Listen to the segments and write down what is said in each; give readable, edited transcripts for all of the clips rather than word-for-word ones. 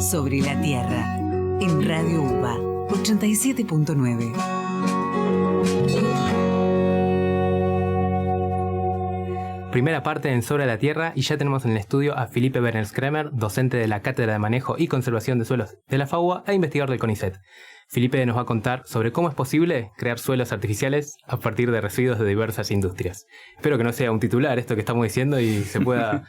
Sobre la Tierra, en Radio UBA 87.9. Primera parte en Sobre la Tierra, y ya tenemos en el estudio a Felipe Berners-Kremer, docente de la Cátedra de Manejo y Conservación de Suelos de la FAUBA e investigador del CONICET. Felipe nos va a contar sobre cómo es posible crear suelos artificiales a partir de residuos de diversas industrias. Espero que no sea un titular esto que estamos diciendo y se pueda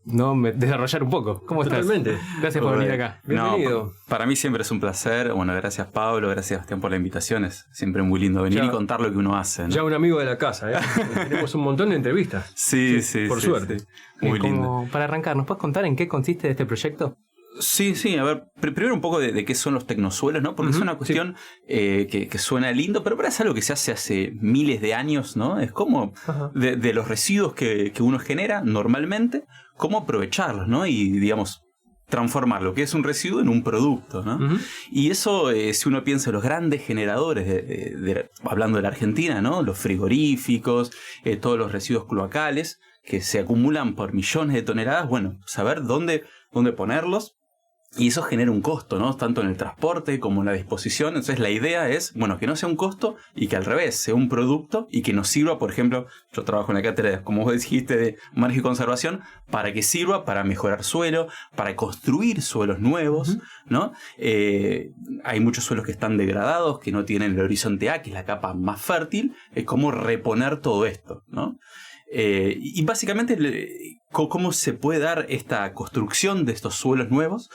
desarrollar un poco. ¿Cómo estás? Totalmente. Gracias por venir acá. Bienvenido. No, para mí siempre es un placer. Bueno, gracias Pablo, gracias Bastián por la invitación. Es siempre muy lindo venir y contar lo que uno hace, ¿no? Ya un amigo de la casa, ¿eh? Tenemos un montón de entrevistas. Sí, por suerte. Sí. Muy lindo. Para arrancar, ¿nos puedes contar en qué consiste este proyecto? Sí, a ver, primero un poco de qué son los tecnosuelos, ¿no? Porque es una cuestión que suena lindo, pero es algo que se hace miles de años, ¿no? Es como de los residuos que uno genera normalmente, cómo aprovecharlos, ¿no? Y, digamos, transformar lo que es un residuo en un producto, ¿no? Y eso, si uno piensa en los grandes generadores, hablando de la Argentina, ¿no? Los frigoríficos, todos los residuos cloacales que se acumulan por millones de toneladas, bueno, saber dónde ponerlos. Y eso genera un costo, ¿no? Tanto en el transporte como en la disposición. Entonces la idea es, bueno, que no sea un costo y que al revés sea un producto y que nos sirva, por ejemplo, yo trabajo en la cátedra, como vos dijiste, de manejo y conservación, para que sirva para mejorar suelo, para construir suelos nuevos, ¿no? Hay muchos suelos que están degradados, que no tienen el horizonte A, que es la capa más fértil. Es como reponer todo esto, ¿no? Y básicamente, ¿cómo se puede dar esta construcción de estos suelos nuevos?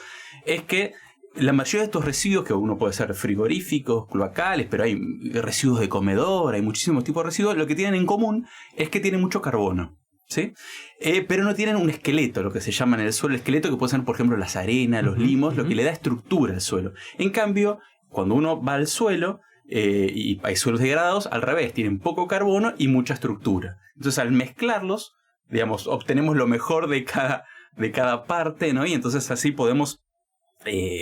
Es que la mayoría de estos residuos, que uno puede ser frigoríficos, cloacales, pero hay residuos de comedor, hay muchísimos tipos de residuos, lo que tienen en común es que tienen mucho carbono, ¿sí? Pero no tienen un esqueleto, lo que se llama en el suelo, el esqueleto que puede ser, por ejemplo, las arenas, los limos, lo que le da estructura al suelo. En cambio, cuando uno va al suelo, y hay suelos degradados, al revés, tienen poco carbono y mucha estructura. Entonces, al mezclarlos, digamos, obtenemos lo mejor de cada parte, ¿no? Y entonces así podemos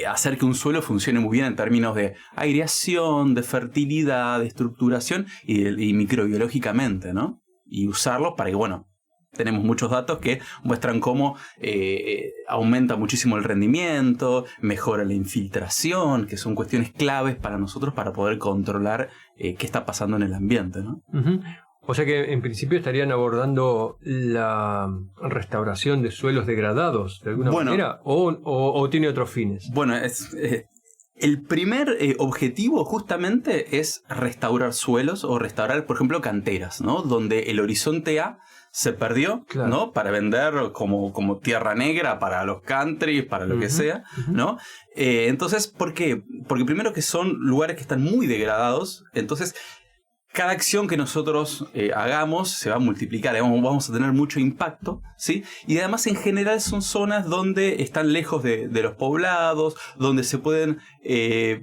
hacer que un suelo funcione muy bien en términos de aireación, de fertilidad, de estructuración y microbiológicamente, ¿no? Y usarlos para que, bueno, tenemos muchos datos que muestran cómo aumenta muchísimo el rendimiento, mejora la infiltración, que son cuestiones claves para nosotros para poder controlar qué está pasando en el ambiente, ¿no? O sea que en principio estarían abordando la restauración de suelos degradados de alguna manera, o tiene otros fines. Bueno, el primer objetivo justamente es restaurar suelos o restaurar, por ejemplo, canteras, ¿no? Donde el horizonte A se perdió, claro, ¿no? Para vender como tierra negra para los countries, para lo que sea, ¿no? Entonces, ¿por qué? Porque primero que son lugares que están muy degradados, entonces cada acción que nosotros hagamos se va a multiplicar, vamos a tener mucho impacto, ¿sí? Y además en general son zonas donde están lejos de los poblados, donde se pueden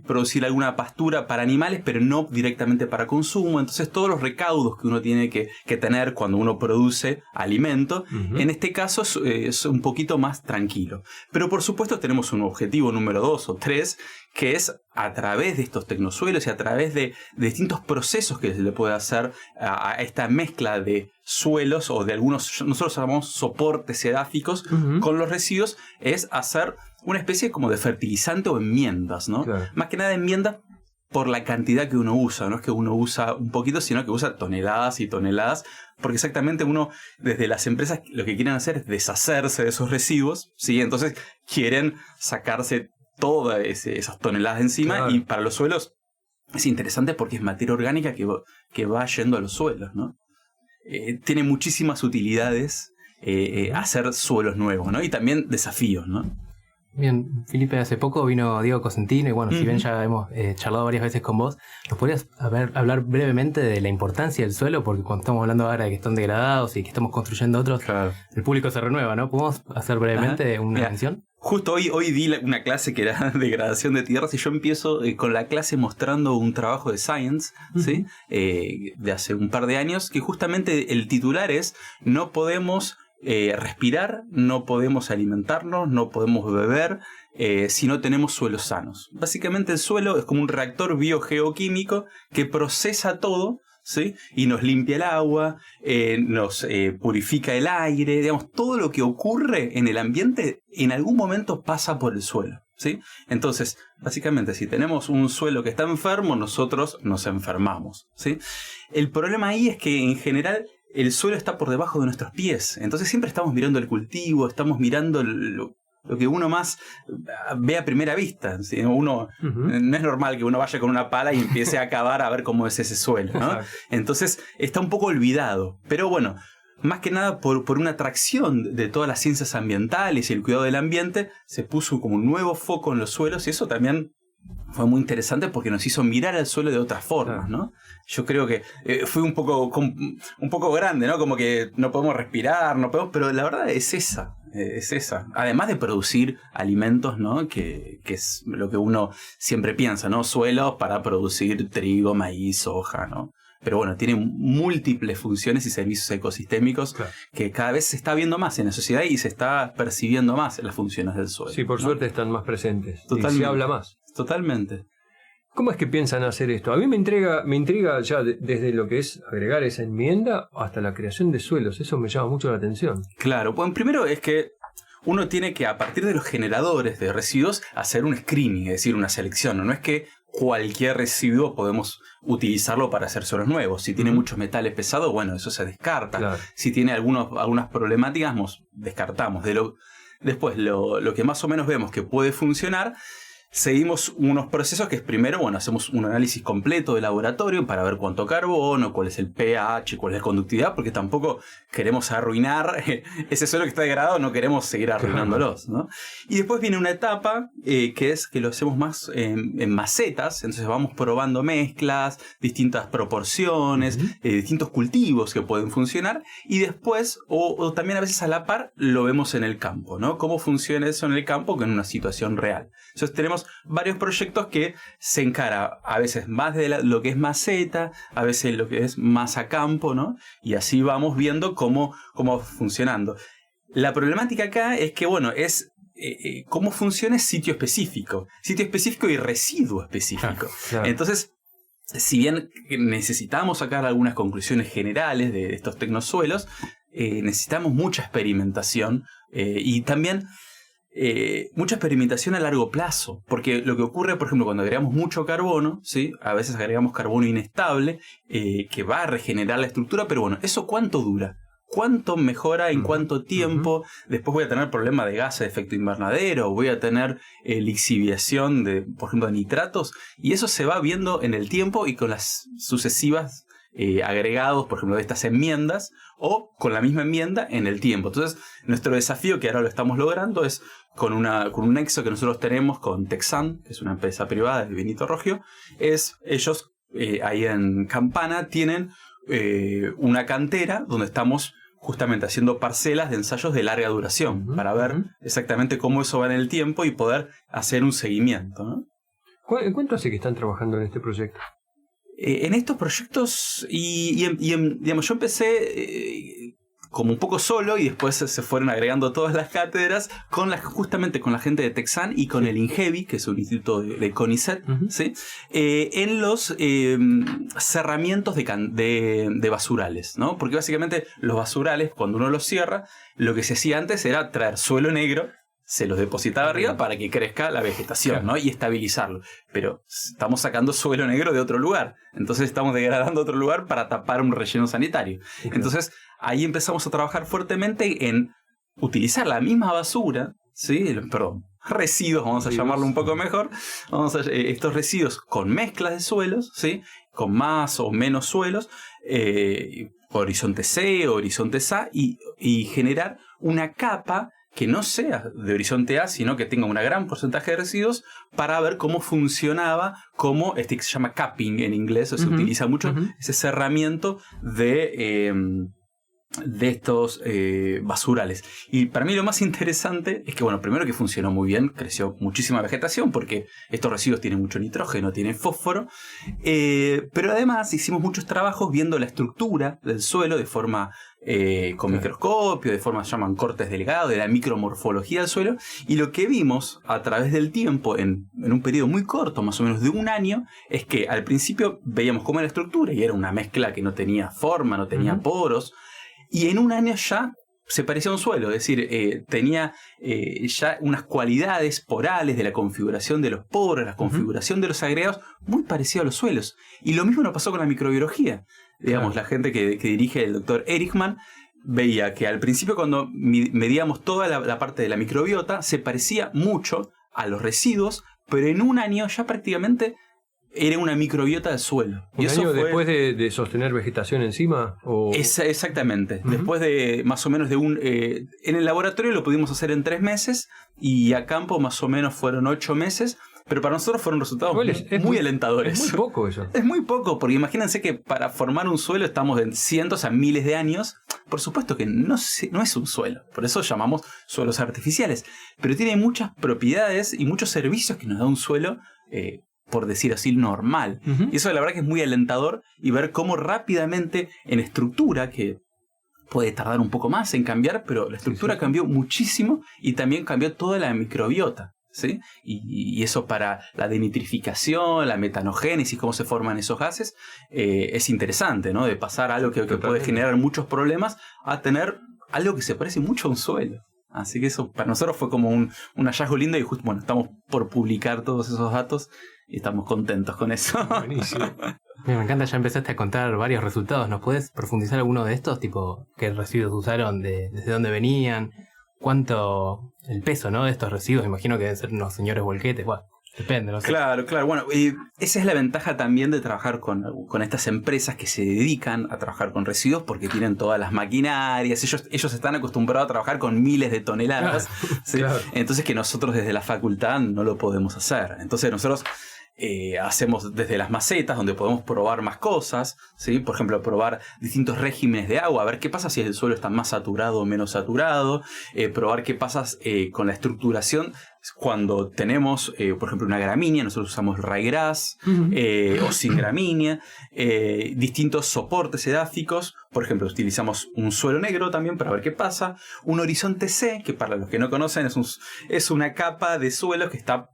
producir alguna pastura para animales, pero no directamente para consumo. Entonces todos los recaudos que uno tiene que tener cuando uno produce alimento, en este caso es un poquito más tranquilo. Pero por supuesto tenemos un objetivo número 2 o 3, que es a través de estos tecnosuelos y a través de distintos procesos que se le puede hacer a esta mezcla de suelos o de algunos, nosotros llamamos soportes edáficos con los residuos, es hacer una especie como de fertilizante o enmiendas, ¿no? Claro. Más que nada enmiendas por la cantidad que uno usa, no es que uno usa un poquito, sino que usa toneladas y toneladas, porque exactamente uno, desde las empresas, lo que quieren hacer es deshacerse de esos residuos, ¿sí? Entonces quieren sacarse todas esas toneladas de encima, claro. Y para los suelos es interesante porque es materia orgánica que va yendo a los suelos, ¿no? Tiene muchísimas utilidades hacer suelos nuevos, ¿no? Y también desafíos, ¿no? Bien, Felipe, hace poco vino Diego Cosentino y bueno, si bien ya hemos charlado varias veces con vos, ¿nos podrías hablar brevemente de la importancia del suelo? Porque cuando estamos hablando ahora de que están degradados y que estamos construyendo otros, claro, el público se renueva, ¿no? ¿Podemos hacer brevemente una mención? Justo hoy di una clase que era degradación de tierras y yo empiezo con la clase mostrando un trabajo de Science, ¿sí? De hace un par de años, que justamente el titular es: no podemos respirar, no podemos alimentarnos, no podemos beber si no tenemos suelos sanos. Básicamente el suelo es como un reactor biogeoquímico que procesa todo, ¿sí? Y nos limpia el agua, nos purifica el aire, digamos, todo lo que ocurre en el ambiente en algún momento pasa por el suelo, ¿sí? Entonces, básicamente, si tenemos un suelo que está enfermo, nosotros nos enfermamos, ¿sí? El problema ahí es que, en general, el suelo está por debajo de nuestros pies. Entonces siempre estamos mirando el cultivo, estamos mirando lo que uno más ve a primera vista. ¿Sí? No es normal que uno vaya con una pala y empiece a cavar a ver cómo es ese suelo, ¿no? Entonces está un poco olvidado. Pero bueno, más que nada por una atracción de todas las ciencias ambientales y el cuidado del ambiente, se puso como un nuevo foco en los suelos, y eso también fue muy interesante porque nos hizo mirar al suelo de otras formas, ¿no? Yo creo que fue un poco grande, ¿no? Como que no podemos respirar, pero la verdad es esa. Además de producir alimentos, ¿no? Que es lo que uno siempre piensa, ¿no? Suelos para producir trigo, maíz, soja, ¿no? Pero bueno, tiene múltiples funciones y servicios ecosistémicos que cada vez se está viendo más en la sociedad y se está percibiendo más las funciones del suelo. Sí, por suerte están más presentes. Totalmente. Y se habla más. Totalmente. ¿Cómo es que piensan hacer esto? A mí me intriga ya desde lo que es agregar esa enmienda hasta la creación de suelos. Eso me llama mucho la atención. Claro, bueno, primero es que uno tiene que, a partir de los generadores de residuos, hacer un screening, es decir, una selección. No es que cualquier residuo podemos utilizarlo para hacer suelos nuevos. Si tiene muchos metales pesados, bueno, eso se descarta. Claro. Si tiene algunas problemáticas, descartamos. Después, lo que más o menos vemos que puede funcionar, seguimos unos procesos que es primero, bueno, hacemos un análisis completo de laboratorio para ver cuánto carbono, cuál es el pH, cuál es la conductividad, porque tampoco queremos arruinar ese suelo que está degradado, no queremos seguir arruinándolos, ¿no? Y después viene una etapa que es que lo hacemos más en macetas, entonces vamos probando mezclas, distintas proporciones, distintos cultivos que pueden funcionar, y después, o también a veces a la par, lo vemos en el campo, ¿no? Cómo funciona eso en el campo que en una situación real. Entonces tenemos varios proyectos que se encara a veces más de lo que es maceta, a veces lo que es más a campo, ¿no? Y así vamos viendo cómo va funcionando. La problemática acá es que, bueno, es cómo funciona sitio específico y residuo específico. Claro. Entonces, si bien necesitamos sacar algunas conclusiones generales de estos tecnosuelos, necesitamos mucha experimentación y también mucha experimentación a largo plazo, porque lo que ocurre, por ejemplo, cuando agregamos mucho carbono, ¿sí? A veces agregamos carbono inestable que va a regenerar la estructura, pero bueno, ¿eso cuánto dura? ¿Cuánto mejora en cuánto tiempo? Después voy a tener problemas de gases de efecto invernadero, voy a tener lixiviación de, por ejemplo, de nitratos, y eso se va viendo en el tiempo y con las sucesivas agregados, por ejemplo, de estas enmiendas, o con la misma enmienda en el tiempo. Entonces, nuestro desafío, que ahora lo estamos logrando, es con un nexo que nosotros tenemos con Texan, que es una empresa privada de Benito Rogio, ellos ahí en Campana tienen una cantera donde estamos justamente haciendo parcelas de ensayos de larga duración para ver exactamente cómo eso va en el tiempo y poder hacer un seguimiento, ¿no? ¿Cuánto hace que están trabajando en este proyecto? En estos proyectos, digamos, yo empecé como un poco solo y después se fueron agregando todas las cátedras justamente con la gente de Texan y con el INGEBI, que es un instituto de CONICET, ¿sí? En los cerramientos de basurales, ¿no? Porque básicamente los basurales, cuando uno los cierra, lo que se hacía antes era traer suelo negro, se los depositaba arriba para que crezca la vegetación, ¿no? Y estabilizarlo. Pero estamos sacando suelo negro de otro lugar. Entonces estamos degradando otro lugar para tapar un relleno sanitario. Entonces ahí empezamos a trabajar fuertemente en utilizar la misma basura, ¿sí? Residuos, vamos a llamarlo un poco mejor. Estos residuos con mezclas de suelos, ¿sí? Con más o menos suelos, horizonte C o horizonte A, y generar una capa que no sea de horizonte A, sino que tenga un gran porcentaje de residuos para ver cómo funcionaba, como que se llama capping en inglés, se utiliza mucho ese cerramiento de estos basurales. Y para mí lo más interesante es que, bueno, primero que funcionó muy bien, creció muchísima vegetación porque estos residuos tienen mucho nitrógeno, tienen fósforo, pero además hicimos muchos trabajos viendo la estructura del suelo de forma con microscopio, de forma se llaman cortes delgados, de la micromorfología del suelo, y lo que vimos a través del tiempo en un periodo muy corto, más o menos de un año, es que al principio veíamos cómo era la estructura y era una mezcla que no tenía forma, no tenía poros, y en un año ya se parecía a un suelo, es decir, tenía ya unas cualidades porales de la configuración de los poros, la configuración de los agregados, muy parecido a los suelos. Y lo mismo nos pasó con la microbiología. Digamos, la gente que dirige el doctor Erichmann veía que al principio, cuando medíamos toda la parte de la microbiota, se parecía mucho a los residuos, pero en un año ya prácticamente era una microbiota del suelo. ¿Un año después de sostener vegetación encima? Exactamente. Después de más o menos de en el laboratorio lo pudimos hacer en 3 meses y a campo más o menos fueron 8 meses. Pero para nosotros fueron resultados muy alentadores. Es muy poco eso. Es muy poco, porque imagínense que para formar un suelo estamos en cientos a miles de años. Por supuesto que no es un suelo, por eso llamamos suelos artificiales. Pero tiene muchas propiedades y muchos servicios que nos da un suelo, por decir así, normal. Y eso la verdad que es muy alentador, y ver cómo rápidamente en estructura, que puede tardar un poco más en cambiar, pero la estructura cambió muchísimo y también cambió toda la microbiota. ¿Sí? Y eso para la denitrificación, la metanogénesis, cómo se forman esos gases, es interesante, ¿no? De pasar algo que puede generar muchos problemas a tener algo que se parece mucho a un suelo. Así que eso para nosotros fue como un hallazgo lindo, y justo, bueno, estamos por publicar todos esos datos y estamos contentos con eso. Buenísimo. Me encanta, ya empezaste a contar varios resultados. ¿Nos puedes profundizar alguno de estos? Tipo, ¿qué residuos usaron? ¿Desde dónde venían? ¿Cuánto el peso, ¿no?, de estos residuos? Imagino que deben ser unos señores volquetes. Bueno, depende, no sé. Claro. Bueno, esa es la ventaja también de trabajar con estas empresas que se dedican a trabajar con residuos, porque tienen todas las maquinarias. Ellos están acostumbrados a trabajar con miles de toneladas. ¿Sí? Claro. Entonces, que nosotros desde la facultad no lo podemos hacer. Entonces nosotros hacemos desde las macetas, donde podemos probar más cosas, ¿sí? Por ejemplo, probar distintos regímenes de agua, a ver qué pasa si el suelo está más saturado o menos saturado, probar qué pasa con la estructuración cuando tenemos, por ejemplo, una gramínea. Nosotros usamos ryegrass, o sin gramínea, distintos soportes edáficos. Por ejemplo, utilizamos un suelo negro también para ver qué pasa, un horizonte C, que para los que no conocen es una capa de suelo que está,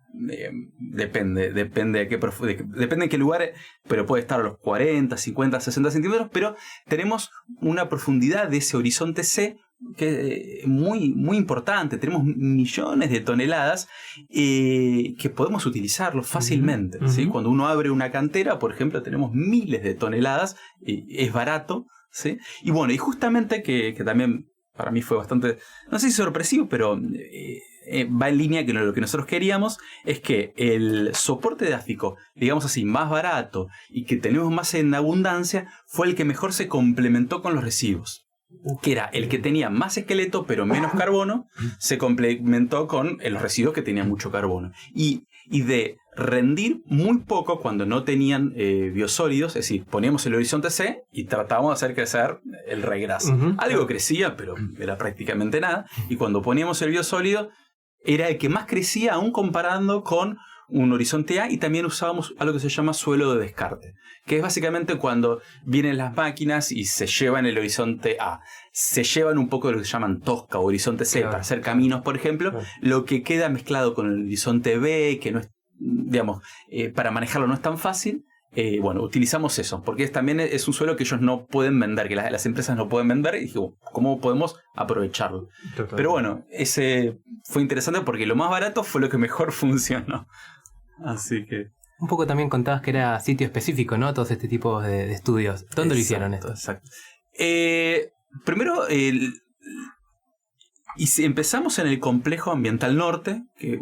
depende de en qué lugar, pero puede estar a los 40, 50, 60 centímetros, pero tenemos una profundidad de ese horizonte C que es muy, muy importante. Tenemos millones de toneladas que podemos utilizarlo fácilmente. ¿Sí? Cuando uno abre una cantera, por ejemplo, tenemos miles de toneladas, es barato. ¿Sí? Y bueno, y justamente que también para mí fue bastante, no sé si sorpresivo, pero va en línea con lo que nosotros queríamos, es que el soporte edáfico, digamos así, más barato y que tenemos más en abundancia, fue el que mejor se complementó con los residuos. Que era el que tenía más esqueleto pero menos carbono, se complementó con los residuos que tenían mucho carbono. Y de rendir muy poco cuando no tenían biosólidos, es decir, poníamos el horizonte C y tratábamos de hacer crecer el ryegrass. Algo crecía, pero era prácticamente nada. Y cuando poníamos el biosólido, era el que más crecía, aún comparando con un horizonte A, y también usábamos algo que se llama suelo de descarte, que es básicamente cuando vienen las máquinas y se llevan el horizonte A, se llevan un poco de lo que se llaman tosca o horizonte C, para hacer caminos, por ejemplo, lo que queda mezclado con el horizonte B, que no es, digamos, para manejarlo no es tan fácil. Bueno, utilizamos eso, porque también es un suelo que ellos no pueden vender, que las empresas no pueden vender, y dije, ¿cómo podemos aprovecharlo? Totalmente. Pero bueno, ese fue interesante porque lo más barato fue lo que mejor funcionó. Así que... Un poco también contabas que era sitio específico, ¿no? Todos este tipo de estudios. ¿Dónde lo hicieron esto? Exacto. Primero, empezamos en el Complejo Ambiental Norte, que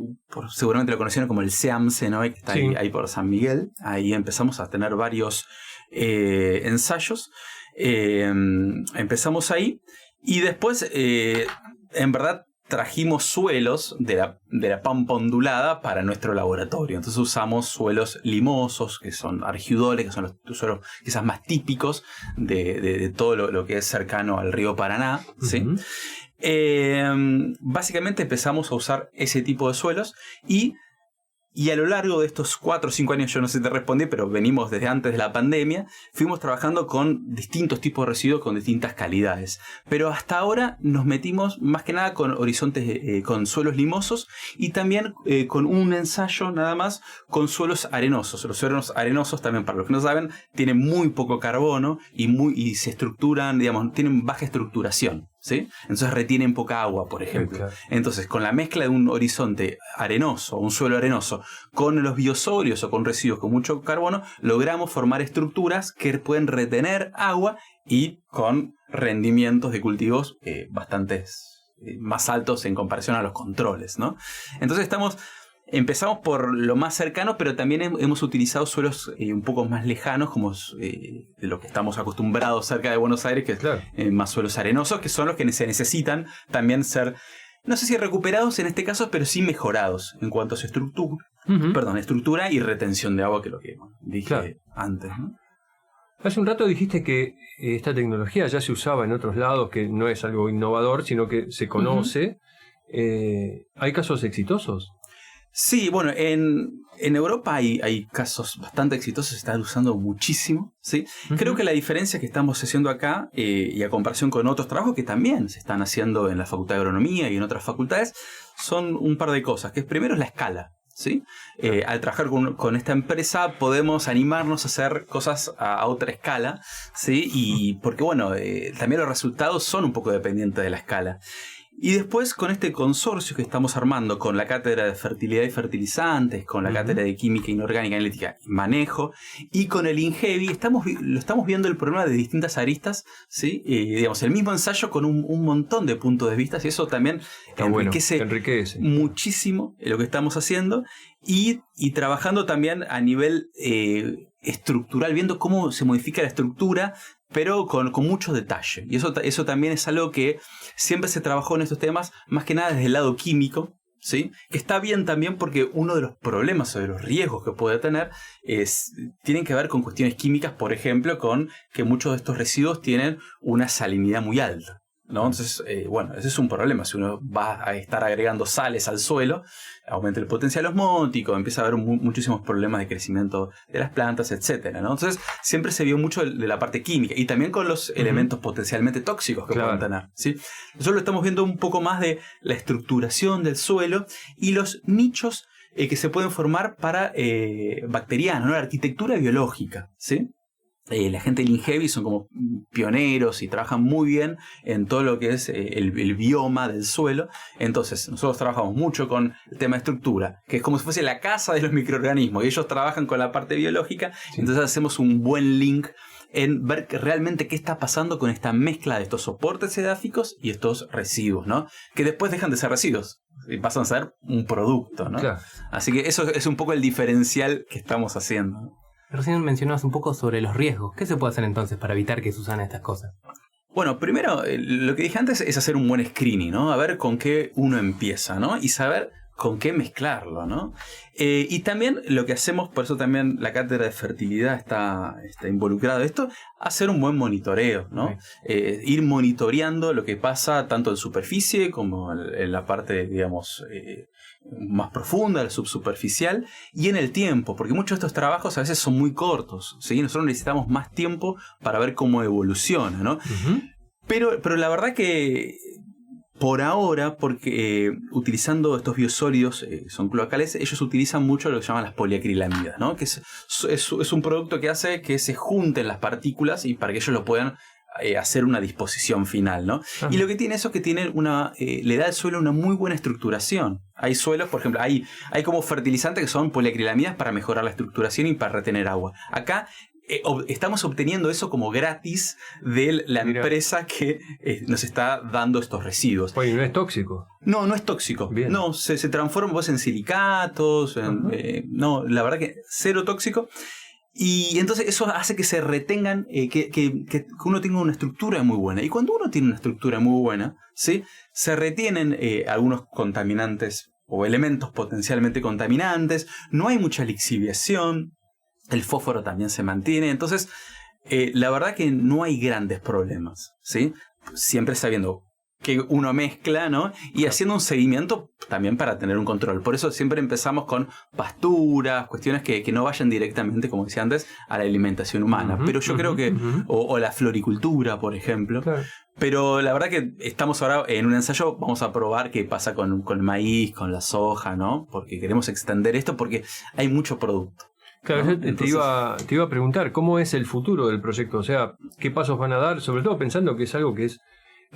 seguramente lo conocieron como el CEAMSE, ¿no? Que está ahí por San Miguel. Ahí empezamos a tener varios ensayos. Empezamos ahí, y después, en verdad, trajimos suelos de la pampa ondulada para nuestro laboratorio. Entonces usamos suelos limosos, que son argidoles, que son los suelos quizás más típicos de todo lo que es cercano al río Paraná. ¿Sí? Básicamente empezamos a usar ese tipo de suelos, y a lo largo de estos 4 o 5 años, yo no sé si te respondí, pero venimos desde antes de la pandemia, fuimos trabajando con distintos tipos de residuos con distintas calidades. Pero hasta ahora nos metimos más que nada con horizontes, con suelos limosos, y también con un ensayo nada más con suelos arenosos. Los suelos arenosos también, para los que no saben, tienen muy poco carbono y se estructuran, digamos, tienen baja estructuración. ¿sí? Entonces retienen poca agua, por ejemplo. Claro. Entonces, con la mezcla de un horizonte arenoso, un suelo arenoso, con los biosólidos o con residuos con mucho carbono, logramos formar estructuras que pueden retener agua y con rendimientos de cultivos bastantes más altos en comparación a los controles, ¿no? Entonces empezamos por lo más cercano, pero también hemos utilizado suelos un poco más lejanos, como de lo que estamos acostumbrados cerca de Buenos Aires, que es más suelos arenosos, que son los que se necesitan también ser, no sé si recuperados en este caso, pero sí mejorados en cuanto a su estructura y retención de agua, que es lo que dije antes, ¿no? Hace un rato dijiste que esta tecnología ya se usaba en otros lados, que no es algo innovador, sino que se conoce. ¿Hay casos exitosos? Sí, bueno, en Europa hay casos bastante exitosos, se están usando muchísimo, ¿sí? Creo que la diferencia que estamos haciendo acá, y a comparación con otros trabajos que también se están haciendo en la Facultad de Agronomía y en otras facultades, son un par de cosas, que primero es la escala, ¿sí? Al trabajar con esta empresa podemos animarnos a hacer cosas a otra escala, ¿sí? Y porque, bueno, también los resultados son un poco dependientes de la escala. Y después, con este consorcio que estamos armando con la Cátedra de Fertilidad y Fertilizantes, con la Cátedra de Química Inorgánica, Analítica y Manejo, y con el INGEVI, estamos viendo el problema de distintas aristas, ¿sí? Digamos, el mismo ensayo con un montón de puntos de vista, y eso también enriquece muchísimo lo que estamos haciendo, y trabajando también a nivel estructural, viendo cómo se modifica la estructura, pero con mucho detalle. Y eso también es algo que siempre se trabajó en estos temas, más que nada desde el lado químico, ¿sí? Que está bien también porque uno de los problemas o de los riesgos que puede tener tienen que ver con cuestiones químicas, por ejemplo, con que muchos de estos residuos tienen una salinidad muy alta, ¿no? Entonces, bueno, ese es un problema. Si uno va a estar agregando sales al suelo, aumenta el potencial osmótico, empieza a haber muchísimos problemas de crecimiento de las plantas, etcétera, ¿no? Entonces, siempre se vio mucho de la parte química y también con los elementos potencialmente tóxicos que pueden tener, ¿sí? Nosotros lo estamos viendo un poco más de la estructuración del suelo y los nichos que se pueden formar para bacterianos, ¿no? La arquitectura biológica, ¿sí? La gente del INGEVI son como pioneros y trabajan muy bien en todo lo que es el bioma del suelo. Entonces, nosotros trabajamos mucho con el tema de estructura, que es como si fuese la casa de los microorganismos, y ellos trabajan con la parte biológica. Entonces hacemos un buen link en ver realmente qué está pasando con esta mezcla de estos soportes edáficos y estos residuos, ¿no? Que después dejan de ser residuos y pasan a ser un producto, ¿no? Claro. Así que eso es un poco el diferencial que estamos haciendo, ¿no? Recién mencionabas un poco sobre los riesgos. ¿Qué se puede hacer entonces para evitar que se usen estas cosas? Bueno, primero, lo que dije antes es hacer un buen screening, ¿no? A ver con qué uno empieza, ¿no? Y saber con qué mezclarlo, ¿no? Y también lo que hacemos, por eso también la cátedra de fertilidad está involucrada en esto, hacer un buen monitoreo, ¿no? Ir monitoreando lo que pasa tanto en superficie como en la parte, digamos, más profunda, la subsuperficial, y en el tiempo, porque muchos de estos trabajos a veces son muy cortos, ¿sí? Nosotros necesitamos más tiempo para ver cómo evoluciona, ¿no? Pero la verdad que por ahora, porque utilizando estos biosólidos, son cloacales, ellos utilizan mucho lo que se llaman las poliacrilamidas, ¿no? Que es un producto que hace que se junten las partículas y para que ellos lo puedan hacer una disposición final, ¿no? Y lo que tiene eso es que tiene le da al suelo una muy buena estructuración. Hay suelos, por ejemplo, hay como fertilizantes que son poliacrilamidas para mejorar la estructuración y para retener agua. Acá estamos obteniendo eso como gratis de la empresa que nos está dando estos residuos. Oye, ¿no es tóxico? No es tóxico. Bien. No, se transforma vos en silicatos, no, la verdad que cero tóxico. Y entonces eso hace que se retengan, que uno tenga una estructura muy buena. Y cuando uno tiene una estructura muy buena, ¿sí? Se retienen algunos contaminantes o elementos potencialmente contaminantes, no hay mucha lixiviación, el fósforo también se mantiene. Entonces, la verdad que no hay grandes problemas, ¿sí? Siempre sabiendo que uno mezcla, ¿no? Y haciendo un seguimiento también para tener un control. Por eso siempre empezamos con pasturas, cuestiones que no vayan directamente, como decía antes, a la alimentación humana. Pero yo creo que, o la floricultura, por ejemplo. Claro. Pero la verdad que estamos ahora en un ensayo, vamos a probar qué pasa con el maíz, con la soja, ¿no? Porque queremos extender esto porque hay mucho producto. Claro, ¿no? Te iba a preguntar, ¿cómo es el futuro del proyecto? O sea, ¿qué pasos van a dar? Sobre todo pensando que es algo que es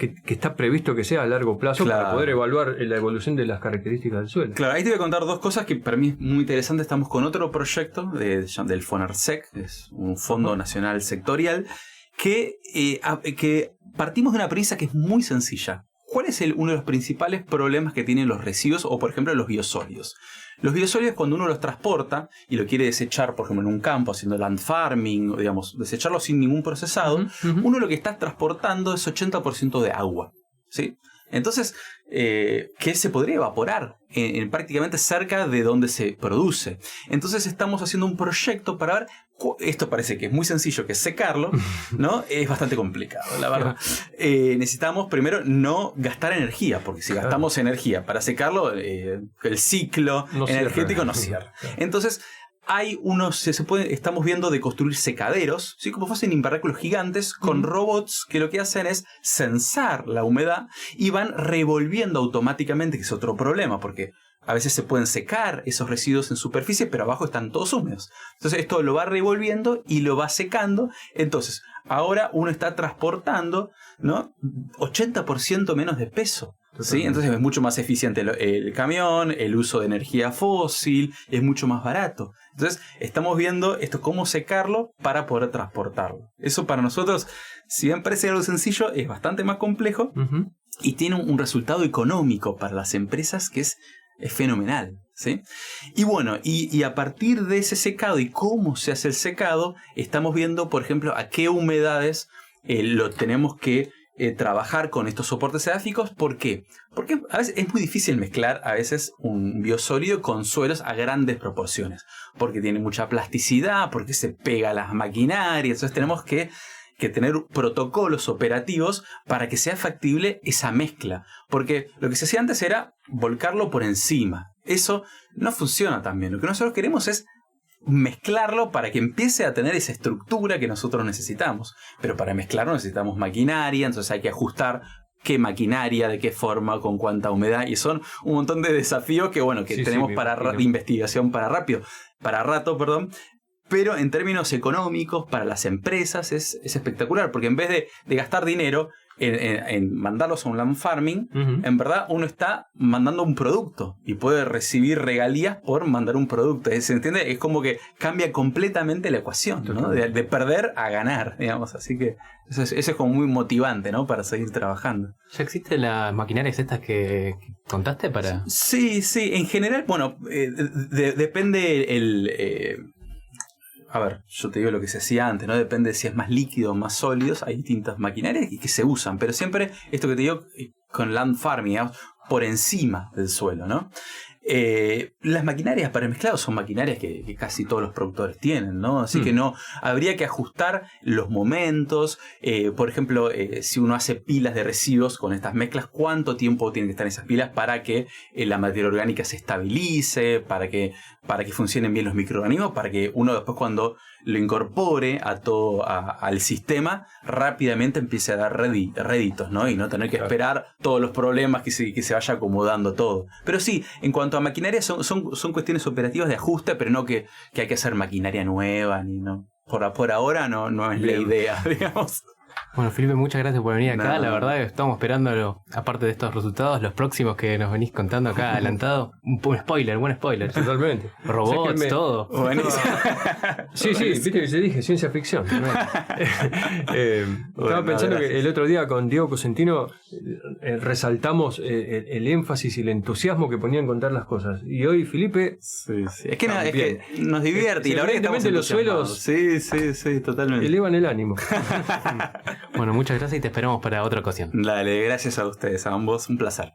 que está previsto que sea a largo plazo Claro. para poder evaluar la evolución de las características del suelo. Claro, ahí te voy a contar dos cosas que para mí es muy interesante. Estamos con otro proyecto del FONARSEC, es un Fondo Nacional Sectorial, que partimos de una premisa que es muy sencilla. ¿Cuál es uno de los principales problemas que tienen los residuos o, por ejemplo, los biosólidos? Los biosólidos, cuando uno los transporta y lo quiere desechar, por ejemplo, en un campo, haciendo land farming, digamos, desecharlo sin ningún procesado, uno lo que está transportando es 80% de agua, ¿sí? Entonces, que se podría evaporar en prácticamente cerca de donde se produce. Entonces estamos haciendo un proyecto para ver, esto parece que es muy sencillo, que es secarlo, ¿no? Es bastante complicado, la verdad. Necesitamos primero no gastar energía, porque si gastamos energía para secarlo, el ciclo energético no cierra. Entonces, hay unos, estamos viendo de construir secaderos, ¿sí? Como fuesen invernáculos gigantes, con robots que lo que hacen es censar la humedad y van revolviendo automáticamente, que es otro problema, porque a veces se pueden secar esos residuos en superficie, pero abajo están todos húmedos. Entonces esto lo va revolviendo y lo va secando. Entonces, ahora uno está transportando, ¿no? 80% menos de peso. ¿Sí? Entonces es mucho más eficiente el camión, el uso de energía fósil, es mucho más barato. Entonces estamos viendo esto, cómo secarlo para poder transportarlo. Eso para nosotros, si bien parece algo sencillo, es bastante más complejo y tiene un resultado económico para las empresas que es fenomenal, ¿sí? Y bueno, y a partir de ese secado y cómo se hace el secado, estamos viendo, por ejemplo, a qué humedades lo tenemos que trabajar con estos soportes edáficos. ¿Por qué? Porque a veces es muy difícil mezclar a veces un biosólido con suelos a grandes proporciones, porque tiene mucha plasticidad, porque se pega a las maquinarias. Entonces tenemos que tener protocolos operativos para que sea factible esa mezcla, porque lo que se hacía antes era volcarlo por encima. Eso no funciona tan bien. Lo que nosotros queremos es mezclarlo para que empiece a tener esa estructura que nosotros necesitamos. Pero para mezclarlo necesitamos maquinaria, entonces hay que ajustar qué maquinaria, de qué forma, con cuánta humedad, y son un montón de desafíos que tenemos de investigación para rato, pero en términos económicos para las empresas es espectacular, porque en vez de gastar dinero en mandarlos a un land farming, en verdad uno está mandando un producto y puede recibir regalías por mandar un producto. ¿Se entiende? Es como que cambia completamente la ecuación, ¿no? De perder a ganar, digamos. Así que eso es como muy motivante, ¿no? Para seguir trabajando. ¿Ya existen las maquinarias estas que contaste para...? Sí, en general, bueno, depende a ver, yo te digo lo que se hacía antes, ¿no? Depende si es más líquido o más sólidos. Hay distintas maquinarias y que se usan, pero siempre esto que te digo con land farming, digamos, por encima del suelo, ¿no? Las maquinarias para el mezclado son maquinarias que casi todos los productores tienen, ¿no? Así que no habría que ajustar los momentos. Por ejemplo, si uno hace pilas de residuos con estas mezclas, ¿cuánto tiempo tienen que estar esas pilas para que la materia orgánica se estabilice, para que funcionen bien los microorganismos, para que uno después cuando lo incorpore al sistema rápidamente empiece a dar réditos, ¿no? Y no tener que esperar todos los problemas, que se vaya acomodando todo. Pero sí, en cuanto a maquinaria son cuestiones operativas de ajuste, pero no que hay que hacer maquinaria nueva, ni no. Por ahora no es la idea, digamos. Bueno, Felipe, muchas gracias por venir acá. Nada. La verdad que estamos esperando, aparte de estos resultados, los próximos que nos venís contando acá adelantado. Un buen spoiler. Totalmente. Robots, todo. Buenísimo. Sí, viste que te dije, ciencia ficción. Estaba pensando que el otro día con Diego Cosentino resaltamos el énfasis y el entusiasmo que ponía en contar las cosas. Y hoy Felipe... Sí. Es que nos divierte y la verdad que estamos los suelos Sí, totalmente. elevan el ánimo. Bueno, muchas gracias y te esperamos para otra ocasión. Dale, gracias a ustedes, a ambos, un placer.